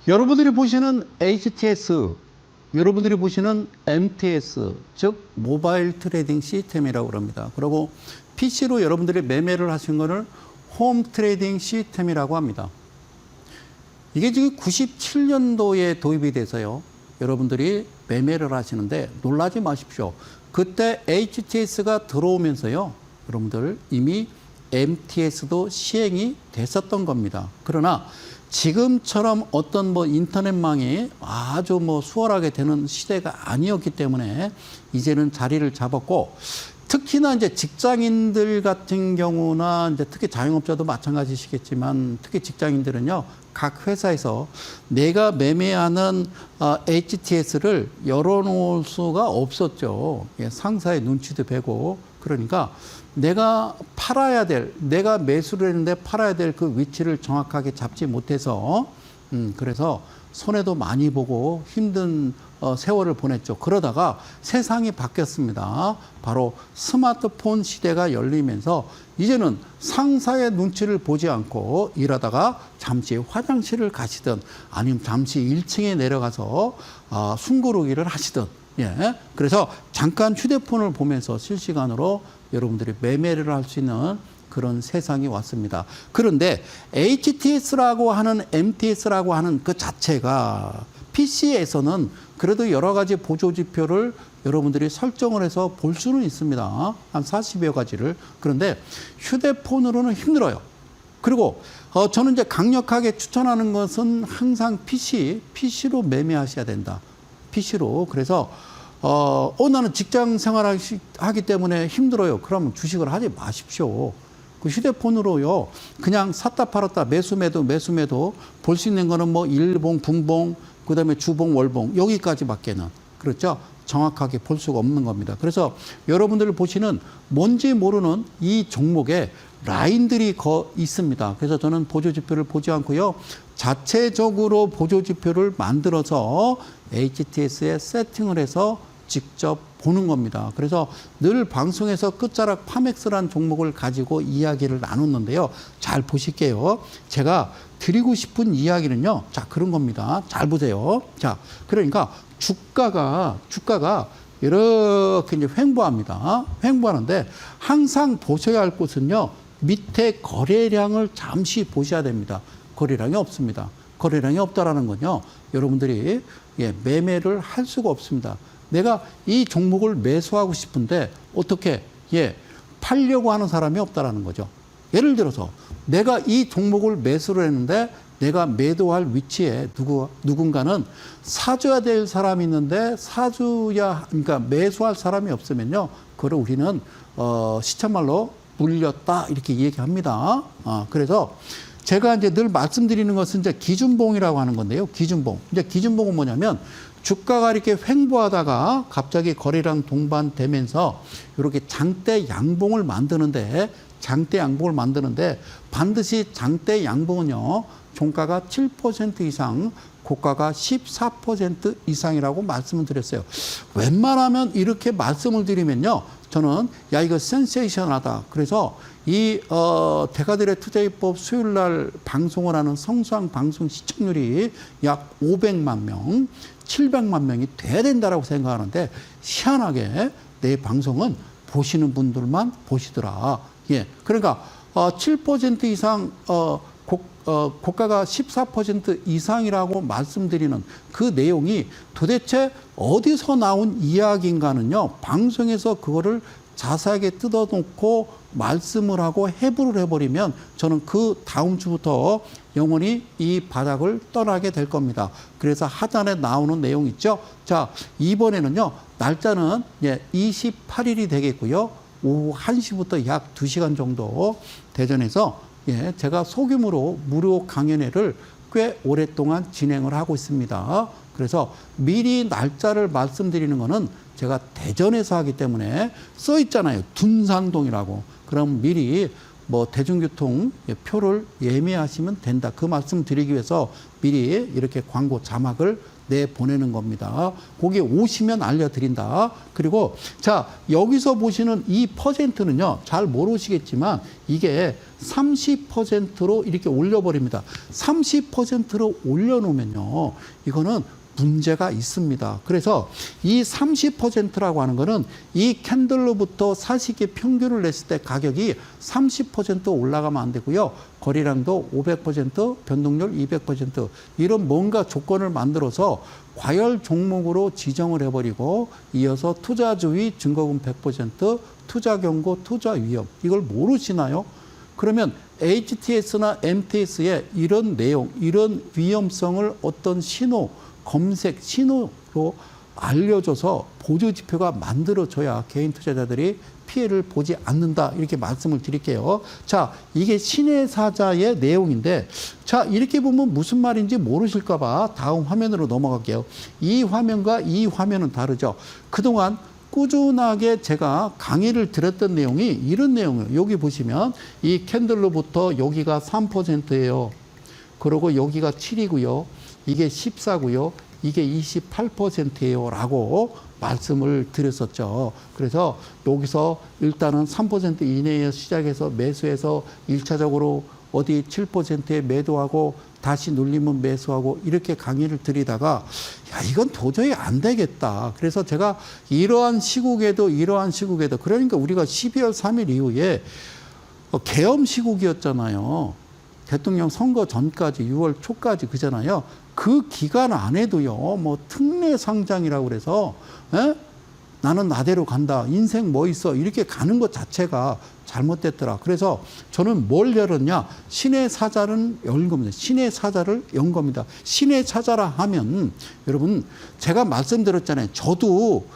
여러분들이 보시는 HTS, 여러분들이 보시는 MTS, 즉 모바일 트레이딩 시스템이라고 합니다. 그리고 PC로 여러분들이 매매를 하신 것을 홈 트레이딩 시스템이라고 합니다. 이게 지금 97년도에 도입이 돼서요. 여러분들이 매매를 하시는데 놀라지 마십시오. 그때 HTS가 들어오면서요. 여러분들 이미 MTS도 시행이 됐었던 겁니다. 그러나 지금처럼 어떤 인터넷망이 아주 수월하게 되는 시대가 아니었기 때문에 이제는 자리를 잡았고, 특히나 이제 직장인들 같은 경우나 이제 특히 자영업자도 마찬가지시겠지만 특히 직장인들은요, 각 회사에서 내가 매매하는 HTS를 열어놓을 수가 없었죠. 상사의 눈치도 배고. 그러니까 내가 팔아야 될, 내가 매수를 했는데 팔아야 될 그 위치를 정확하게 잡지 못해서 그래서 손해도 많이 보고 힘든 세월을 보냈죠. 그러다가 세상이 바뀌었습니다. 바로 스마트폰 시대가 열리면서 이제는 상사의 눈치를 보지 않고 일하다가 잠시 화장실을 가시든 아니면 잠시 1층에 내려가서 숨고르기를 하시든, 예. 그래서 잠깐 휴대폰을 보면서 실시간으로 여러분들이 매매를 할 수 있는 그런 세상이 왔습니다. 그런데 HTS라고 하는 MTS라고 하는 그 자체가 PC에서는 그래도 여러 가지 보조지표를 여러분들이 설정을 해서 볼 수는 있습니다. 한 40여 가지를. 그런데 휴대폰으로는 힘들어요. 그리고 저는 이제 강력하게 추천하는 것은 항상 PC로 매매하셔야 된다. PC로. 그래서 나는 직장 생활하기 때문에 힘들어요. 그러면 주식을 하지 마십시오. 그 휴대폰으로요, 그냥 샀다 팔았다 매수 매도 볼 수 있는 거는 일봉, 분봉, 그 다음에 주봉, 월봉, 여기까지밖에는, 그렇죠? 정확하게 볼 수가 없는 겁니다. 그래서 여러분들 보시는 뭔지 모르는 이 종목에 라인들이 있습니다. 그래서 저는 보조지표를 보지 않고요, 자체적으로 보조지표를 만들어서 HTS에 세팅을 해서 직접 보는 겁니다. 그래서 늘 방송에서 끝자락 파맥스라는 종목을 가지고 이야기를 나눴는데요. 잘 보실게요. 제가 드리고 싶은 이야기는요, 자, 그런 겁니다. 잘 보세요. 자, 그러니까 주가가 이렇게 이제 횡보합니다. 횡보하는데 항상 보셔야 할 것은요, 밑에 거래량을 잠시 보셔야 됩니다. 거래량이 없습니다. 거래량이 없다라는 건요, 여러분들이 매매를 할 수가 없습니다. 내가 이 종목을 매수하고 싶은데 어떻게 팔려고 하는 사람이 없다라는 거죠. 예를 들어서 내가 이 종목을 매수를 했는데 내가 매도할 위치에 누군가는 사줘야 될 사람이 있는데 그러니까 매수할 사람이 없으면요, 그걸 우리는 시쳇말로 물렸다 이렇게 얘기합니다. 그래서 제가 이제 늘 말씀드리는 것은 이제 기준봉이라고 하는 건데요. 기준봉. 이제 기준봉은 뭐냐면 주가가 이렇게 횡보하다가 갑자기 거래량 동반되면서 이렇게 장대 양봉을 만드는데 반드시 장대 양봉은요, 종가가 7% 이상, 고가가 14% 이상이라고 말씀을 드렸어요. 웬만하면 이렇게 말씀을 드리면요, 저는 이거 센세이션하다. 그래서 이 대가들의 투자입법 수요일 날 방송을 하는 성수항 방송 시청률이 약 500만 명, 700만 명이 돼야 된다라고 생각하는데 희한하게 내 방송은 보시는 분들만 보시더라. 그러니까 7% 이상 고가가 14% 이상이라고 말씀드리는 그 내용이 도대체 어디서 나온 이야기인가는요, 방송에서 그거를 자세하게 뜯어놓고 말씀을 하고 해부를 해버리면 저는 그 다음 주부터 영원히 이 바닥을 떠나게 될 겁니다. 그래서 하단에 나오는 내용 있죠. 자, 이번에는요, 날짜는 28일이 되겠고요. 오후 1시부터 약 2시간 정도 대전에서 제가 소규모로 무료 강연회를 꽤 오랫동안 진행을 하고 있습니다. 그래서 미리 날짜를 말씀드리는 거는 제가 대전에서 하기 때문에 써 있잖아요. 둔산동이라고. 그럼 미리 뭐 대중교통 표를 예매하시면 된다. 그 말씀 드리기 위해서 미리 이렇게 광고 자막을 내보내는 겁니다. 거기에 오시면 알려드린다. 그리고 자, 여기서 보시는 이 퍼센트는요, 잘 모르시겠지만 이게 30%로 이렇게 올려버립니다. 30%로 올려놓으면요, 이거는 문제가 있습니다. 그래서 이 30%라고 하는 거는 이 캔들로부터 사시기의 평균을 냈을 때 가격이 30% 올라가면 안 되고요. 거래량도 500%, 변동률 200% 이런 뭔가 조건을 만들어서 과열 종목으로 지정을 해버리고 이어서 투자주의, 증거금 100%, 투자 경고, 투자 위험 이걸 모르시나요? 그러면 HTS나 MTS의 이런 내용, 이런 위험성을 어떤 신호, 검색 신호로 알려줘서 보조지표가 만들어져야 개인 투자자들이 피해를 보지 않는다. 이렇게 말씀을 드릴게요. 자, 이게 신해사자의 내용인데, 자, 이렇게 보면 무슨 말인지 모르실까봐 다음 화면으로 넘어갈게요. 이 화면과 이 화면은 다르죠. 그동안 꾸준하게 제가 강의를 드렸던 내용이 이런 내용이에요. 여기 보시면 이 캔들로부터 여기가 3%예요. 그리고 여기가 7이고요. 이게 14고요. 이게 28%예요. 라고 말씀을 드렸었죠. 그래서 여기서 일단은 3% 이내에 시작해서 매수해서 1차적으로 어디 7%에 매도하고 다시 눌리면 매수하고 이렇게 강의를 드리다가 야, 이건 도저히 안 되겠다. 그래서 제가 이러한 시국에도 그러니까 우리가 12월 3일 이후에 계엄 시국이었잖아요. 대통령 선거 전까지 6월 초까지 그잖아요. 그 기간 안에도요, 뭐 특례 상장이라고 그래서 나는 나대로 간다. 인생 뭐 있어. 이렇게 가는 것 자체가 잘못됐더라. 그래서 저는 뭘 열었냐? 신의 사자를 연 겁니다. 신의 사자를 연 겁니다. 신의 사자라 하면 여러분 제가 말씀드렸잖아요. 저도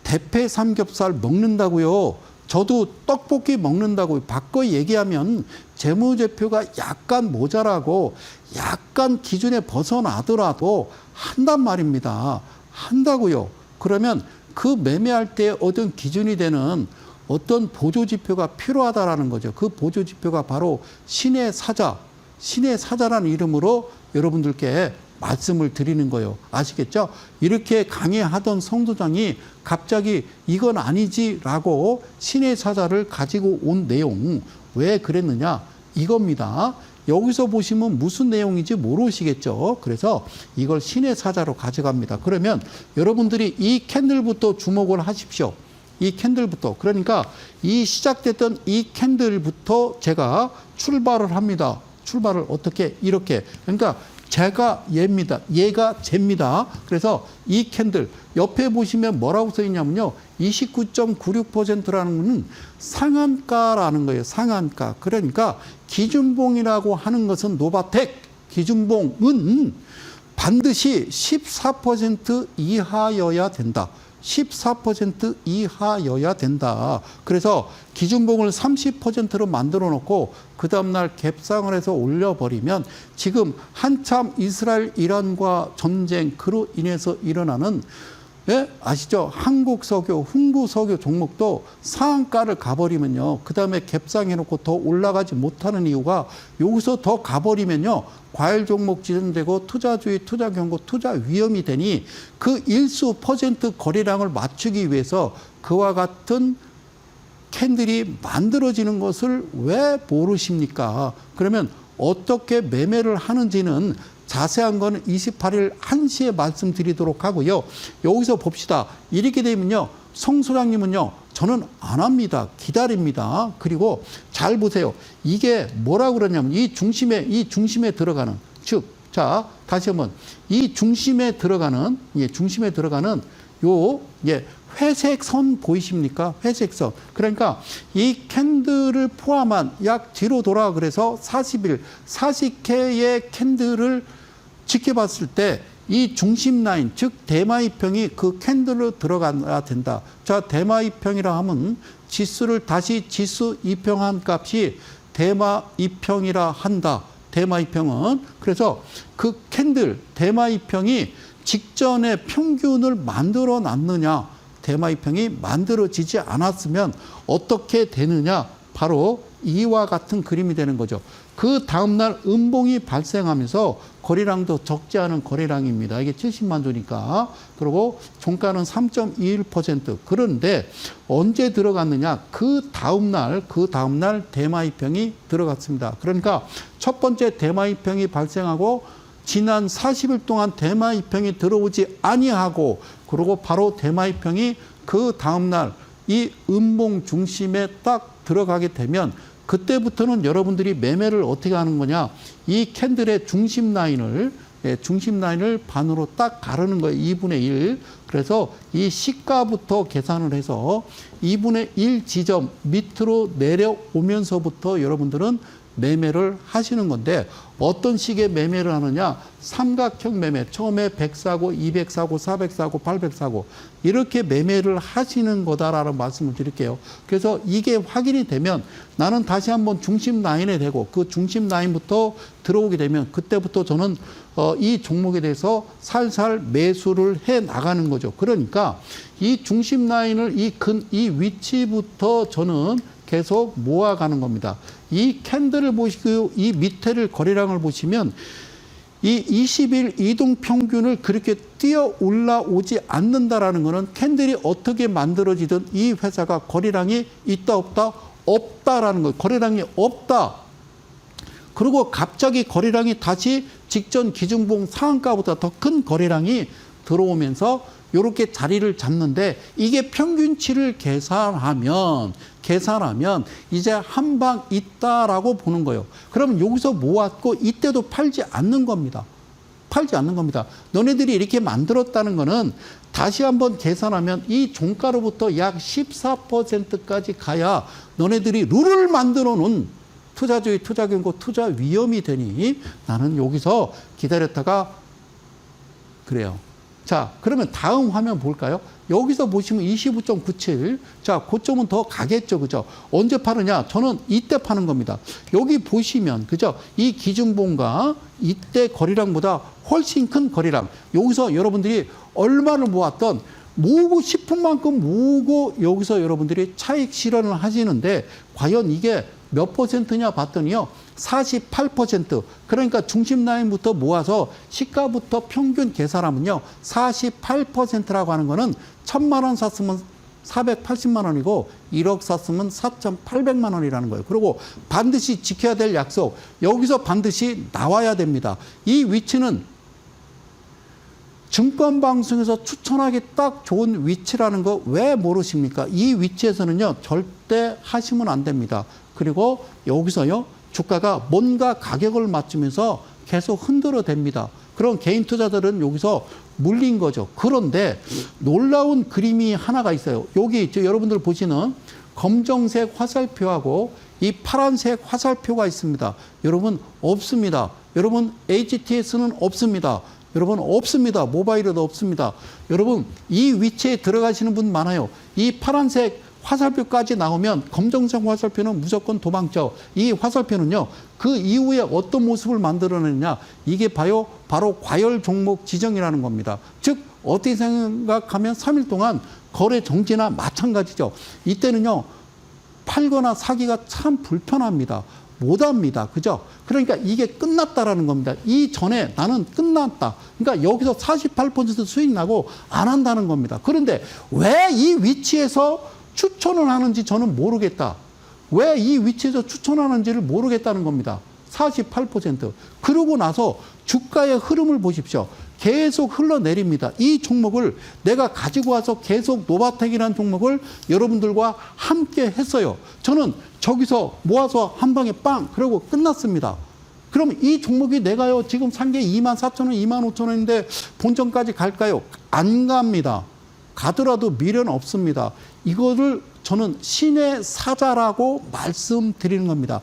대패 삼겹살 먹는다고요. 저도 떡볶이 먹는다고 바꿔 얘기하면 재무제표가 약간 모자라고 약간 기준에 벗어나더라도 한단 말입니다. 한다고요. 그러면 그 매매할 때 어떤 기준이 되는 어떤 보조지표가 필요하다라는 거죠. 그 보조지표가 바로 신의 사자라는 이름으로 여러분들께 말씀을 드리는 거예요. 아시겠죠? 이렇게 강의하던 성도장이 갑자기 이건 아니지라고 신의 사자를 가지고 온 내용 왜 그랬느냐? 이겁니다. 여기서 보시면 무슨 내용인지 모르시겠죠? 그래서 이걸 신의 사자로 가져갑니다. 그러면 여러분들이 이 캔들부터 주목을 하십시오. 이 캔들부터. 그러니까 이 시작됐던 이 캔들부터 제가 출발을 합니다. 출발을 어떻게? 이렇게. 그러니까 제가 얘입니다. 얘가 쟤입니다. 그래서 이 캔들 옆에 보시면 뭐라고 써 있냐면요. 29.96%라는 것은 상한가라는 거예요. 상한가. 그러니까 기준봉이라고 하는 것은 노바텍 기준봉은 반드시 14% 이하여야 된다. 14% 이하여야 된다. 그래서 기준봉을 30%로 만들어 놓고 그 다음날 갭상을 해서 올려버리면 지금 한참 이스라엘 이란과 전쟁 그로 인해서 일어나는 아시죠? 한국석유, 흥구석유 종목도 상한가를 가버리면요. 그 다음에 갭상해놓고 더 올라가지 못하는 이유가 여기서 더 가버리면요. 과열 종목 지정되고 투자주의, 투자 경고, 투자 위험이 되니 그 일수 퍼센트 거래량을 맞추기 위해서 그와 같은 캔들이 만들어지는 것을 왜 모르십니까? 그러면 어떻게 매매를 하는지는 자세한 거는 28일 1시에 말씀드리도록 하고요. 여기서 봅시다. 이렇게 되면요. 성 소장님은요. 저는 안 합니다. 기다립니다. 그리고 잘 보세요. 이게 뭐라고 그러냐면 이 중심에 들어가는 즉, 자, 다시 한번 이 중심에 들어가는 요 회색 선 보이십니까? 회색 선. 그러니까 이 캔들을 포함한 약 뒤로 돌아 그래서 40K의 캔들을 지켜봤을 때 이 중심 라인, 즉 대마이평이 그 캔들로 들어가야 된다. 자, 대마이평이라 하면 지수를 다시 지수 이평한 값이 대마이평이라 한다. 대마이평은. 그래서 그 캔들, 대마이평이 직전에 평균을 만들어 놨느냐. 대마이평이 만들어지지 않았으면 어떻게 되느냐. 바로 이와 같은 그림이 되는 거죠. 그 다음날 음봉이 발생하면서 거래량도 적지 않은 거래량입니다. 이게 70만 주니까. 그리고 종가는 3.21%. 그런데 언제 들어갔느냐? 그 다음날 대마이평이 들어갔습니다. 그러니까 첫 번째 대마이평이 발생하고 지난 40일 동안 대마이평이 들어오지 아니하고, 그리고 바로 대마이평이 그 다음날 이 음봉 중심에 딱 들어가게 되면, 그때부터는 여러분들이 매매를 어떻게 하는 거냐? 이 캔들의 중심 라인을 반으로 딱 가르는 거예요. 2분의 1. 그래서 이 시가부터 계산을 해서 2분의 1 지점 밑으로 내려오면서부터 여러분들은 매매를 하시는 건데, 어떤 식의 매매를 하느냐? 삼각형 매매. 처음에 100 사고, 200 사고, 400 사고, 800 사고, 이렇게 매매를 하시는 거다라는 말씀을 드릴게요. 그래서 이게 확인이 되면 나는 다시 한번 중심 라인에 대고, 그 중심 라인부터 들어오게 되면 그때부터 저는 이 종목에 대해서 살살 매수를 해 나가는 거죠. 그러니까 이 중심 라인을 이 위치부터 저는 계속 모아가는 겁니다. 이 캔들을 보시고 이 밑에를 거래량을 보시면 이 20일 이동 평균을 그렇게 뛰어 올라오지 않는다라는 것은 캔들이 어떻게 만들어지든 이 회사가 거래량이 있다 없다? 없다라는 거예요. 거래량이 없다. 그리고 갑자기 거래량이 다시 직전 기준봉 상한가보다 더 큰 거래량이 들어오면서 이렇게 자리를 잡는데, 이게 평균치를 계산하면 이제 한 방 있다라고 보는 거예요. 그러면 여기서 모았고 이때도 팔지 않는 겁니다. 너네들이 이렇게 만들었다는 거는 다시 한번 계산하면 이 종가로부터 약 14%까지 가야 너네들이 룰을 만들어 놓은 투자주의, 투자경고, 투자 위험이 되니 나는 여기서 기다렸다가 그래요. 자, 그러면 다음 화면 볼까요? 여기서 보시면 25.97. 자, 고점은 더 가겠죠. 그죠? 언제 파느냐? 저는 이때 파는 겁니다. 여기 보시면, 그죠? 이 기준봉과 이때 거래량보다 훨씬 큰 거래량. 여기서 여러분들이 얼마를 모았던 모으고 싶은 만큼 모으고 여기서 여러분들이 차익 실현을 하시는데, 과연 이게 몇 퍼센트냐 봤더니요, 48%. 그러니까 중심 라인부터 모아서 시가부터 평균 계산하면요, 48%라고 하는 거는 1,000만 원 샀으면 480만 원이고 1억 샀으면 4,800만 원이라는 거예요. 그리고 반드시 지켜야 될 약속, 여기서 반드시 나와야 됩니다. 이 위치는 증권방송에서 추천하기 딱 좋은 위치라는 거 왜 모르십니까? 이 위치에서는요, 절대 하시면 안 됩니다. 그리고 여기서요, 주가가 뭔가 가격을 맞추면서 계속 흔들어 댑니다. 그럼 개인 투자들은 여기서 물린 거죠. 그런데 놀라운 그림이 하나가 있어요. 여기 여러분들 보시는 검정색 화살표하고 이 파란색 화살표가 있습니다. 여러분 없습니다. 여러분 HTS는 없습니다. 여러분 없습니다. 모바일에도 없습니다. 여러분 이 위치에 들어가시는 분 많아요. 이 파란색 화살표까지 나오면 검정색 화살표는 무조건 도망쳐. 이 화살표는요, 그 이후에 어떤 모습을 만들어내느냐, 이게 바로 과열 종목 지정이라는 겁니다. 즉 어떻게 생각하면 3일 동안 거래 정지나 마찬가지죠. 이때는요, 팔거나 사기가 참 불편합니다. 못합니다. 그죠? 그러니까 이게 끝났다라는 겁니다. 이전에 나는 끝났다. 그러니까 여기서 48% 수익 나고 안 한다는 겁니다. 그런데 왜 이 위치에서 추천을 하는지 저는 모르겠다. 왜 이 위치에서 추천하는지를 모르겠다는 겁니다. 48%. 그러고 나서 주가의 흐름을 보십시오. 계속 흘러내립니다. 이 종목을 내가 가지고 와서 계속 노바텍이라는 종목을 여러분들과 함께 했어요. 저는 저기서 모아서 한 방에 빵! 그러고 끝났습니다. 그럼 이 종목이 내가요, 지금 산 게 24,000원, 25,000원인데 본전까지 갈까요? 안 갑니다. 가더라도 미련 없습니다. 이거를 저는 신의 사자라고 말씀드리는 겁니다.